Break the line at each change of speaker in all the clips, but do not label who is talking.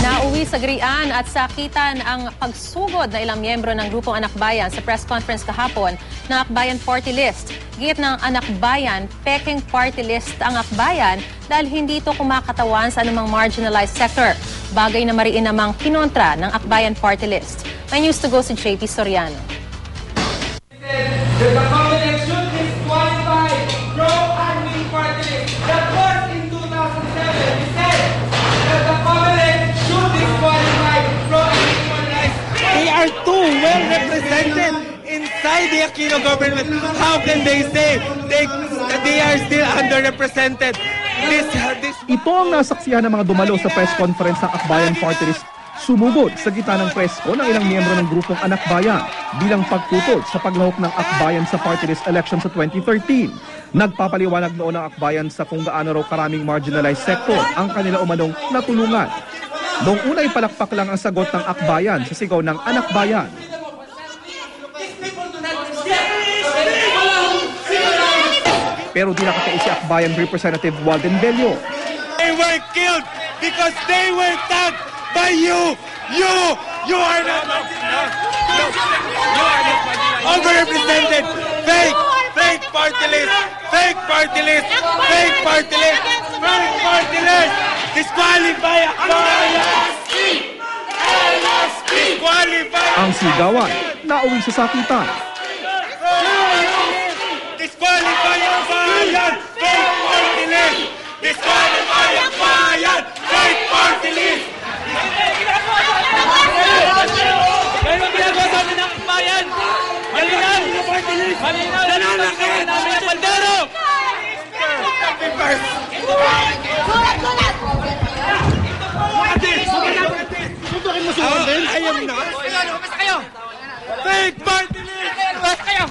Nauwi sa garian at sakitan ang pagsugod na ilang miyembro ng Grupong Anak Bayan sa press conference kahapon ng Akbayan Party List. Git ng Anak Bayan, peking party list ang Akbayan dahil hindi ito kumakatawan sa anumang marginalized sector. Bagay na mariin namang kinontra ng Akbayan Party List. May news to go si JP Soriano.
The Comelec should disqualify pro-admin party list. That was in 2007. He said that the Comelec should disqualify pro-admin party list. They are too well represented inside the Aquino government. How can they say they are still underrepresented?
Ito ang nasaksihan ng mga dumalo sa press conference ng Akbayan Party List. Sumugod sa gitna ng presko ng ilang miyembro ng Grupong Anak Bayan bilang pagtutol sa paglahok ng Akbayan sa party list election sa 2013. Nagpapaliwanag noon ang Akbayan sa kung gaano raw karaming marginalized sector ang kanila umanong natulungan. Noong una ay palakpak lang ang sagot ng Akbayan sa sigaw ng Anak Bayan. Pero di nakakais si Akbayan Representative Walden Bello.
They were killed because they were tagged by you. You are not overrepresented. Fake party list. Fake party list. Fake party list. Fake party list. Disqualify Akbayan. Disqualify.
Ang sigawan, nauwi sa sakitan.
Disqualify Akbayan. Fake party list. Disqualify Akbayan. Fake party list. Kaya ang ginagawa sa amin ng Akbayan. Malinaw. Malinaw. Nananakit namin ang bandero.
Suntukin mo si Walden?
Ayaw na. Basta kayo. Fake party list. Basta kayo.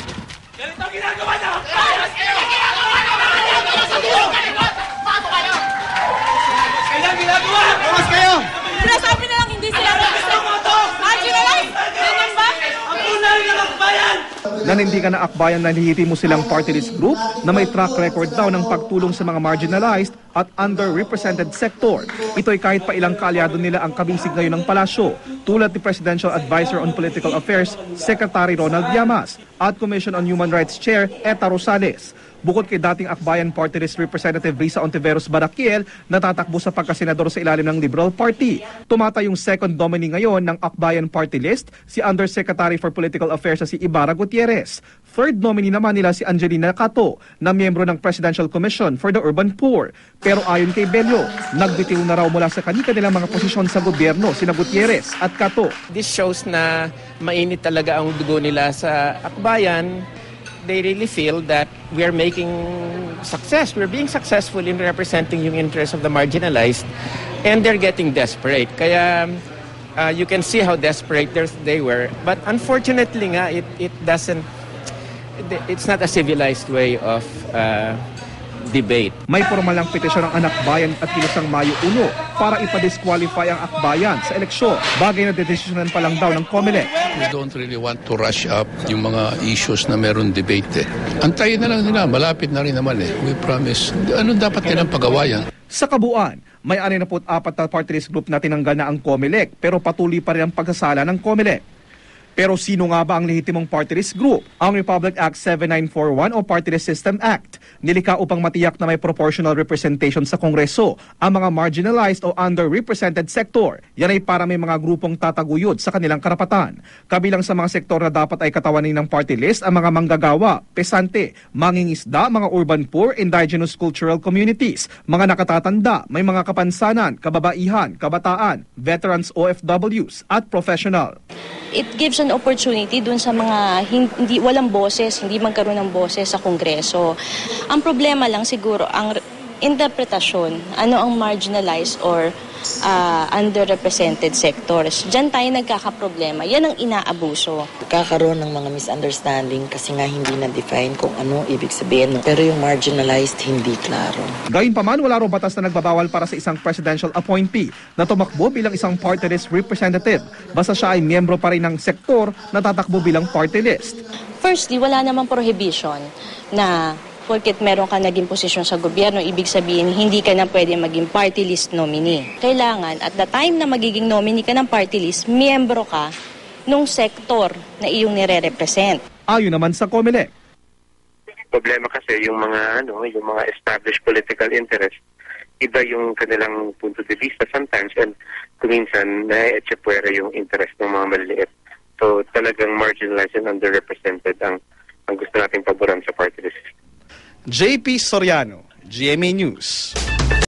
Ganito ang ginagawa na. Basta kayo. Kailan ginagawa? Basta kayo.
Sinasabi na lang hindi sila marginalized. Ganyan ba?
Ang tunay ng Akbayan.
Nanindigan na Akbayan na nahihiti mo silang party list group na may track record daw ng pagtulong sa mga marginalized at underrepresented sector. Ito'y kahit pa ilang kaalyado nila ang kabisig ngayon ng palasyo, tulad ni Presidential Advisor on Political Affairs, Secretary Ronald Llamas, at Commission on Human Rights Chair, Eta Rosales. Bukod kay dating Akbayan Party List Representative Risa Ontiveros Baraquiel, natatakbo sa pagkasenador sa ilalim ng Liberal Party. Tumatay yung second nominee ngayon ng Akbayan Party List, si Undersecretary for Political Affairs si Ibarra Gutierrez. Third nominee naman nila si Angelina Cato, na miyembro ng Presidential Commission for the Urban Poor. Pero ayon kay Bello, nagbitiw na raw mula sa kanilang mga posisyon sa gobyerno sina Gutierrez at Cato.
This shows na mainit talaga ang dugo nila sa Akbayan. They really feel that we are making success. We're being successful in representing yung interests of the marginalized, and they're getting desperate. Kaya you can see how desperate they were. But unfortunately nga, it's not a civilized way of debate.
May formal ng petisyon ng Anak Bayan at kilusang Mayo 1 para ipadisqualify ang Akbayan sa eleksyon. Bagay na dedesisyonan pa lang daw ng Comelec.
We don't really want to rush up yung mga issues na meron debate. Antayin na lang nila, malapit na rin naman We promise. Ano dapat nilang pagawayan?
Sa kabuuan, may 64 na party list group na tinanggal na ang Comelec, pero patuloy pa rin ang pagsasala ng Comelec. Pero sino nga ba ang lehitimong party list group? Ang Republic Act 7941 o Party List System Act, nilikha upang matiyak na may proportional representation sa Kongreso ang mga marginalized o underrepresented sector. Yan ay para may mga grupong tataguyod sa kanilang karapatan. Kabilang sa mga sektor na dapat ay katawanin ng party list ang mga manggagawa, pesante, mangingisda, mga urban poor, indigenous cultural communities, mga nakatatanda, may mga kapansanan, kababaihan, kabataan, veterans OFWs at professional.
It gives an opportunity dun sa mga walang boses, hindi magkaroon ng boses sa Kongreso. Ang problema lang siguro ang interpretasyon, ano ang marginalized or underrepresented sectors. Diyan tayo nagkakaproblema. Yan ang inaabuso.
Kakaroon ng mga misunderstanding kasi nga hindi na-define kung ano ibig sabihin. Pero yung marginalized, hindi klaro.
Gayunpaman, wala raw batas na nagbabawal para sa isang presidential appointee na tumakbo bilang isang party list representative. Basta siya ay miyembro pa rin ng sektor na tatakbo bilang party list.
Firstly, wala namang prohibition na porket meron ka naging posisyon sa gobyerno, ibig sabihin hindi ka na pwede maging party list nominee. Kailangan, at the time na magiging nominee ka ng party list, miyembro ka nung sektor na iyong nire-represent.
Ayon naman sa COMELEC,
problema kasi yung mga established political interests, iba yung kanilang punto de vista sometimes, and kuminsan na-etsepwera yung interest ng mga maliliit. So talagang marginalized and underrepresented ang gusto nating paboran sa party list.
JP Soriano, GMA News.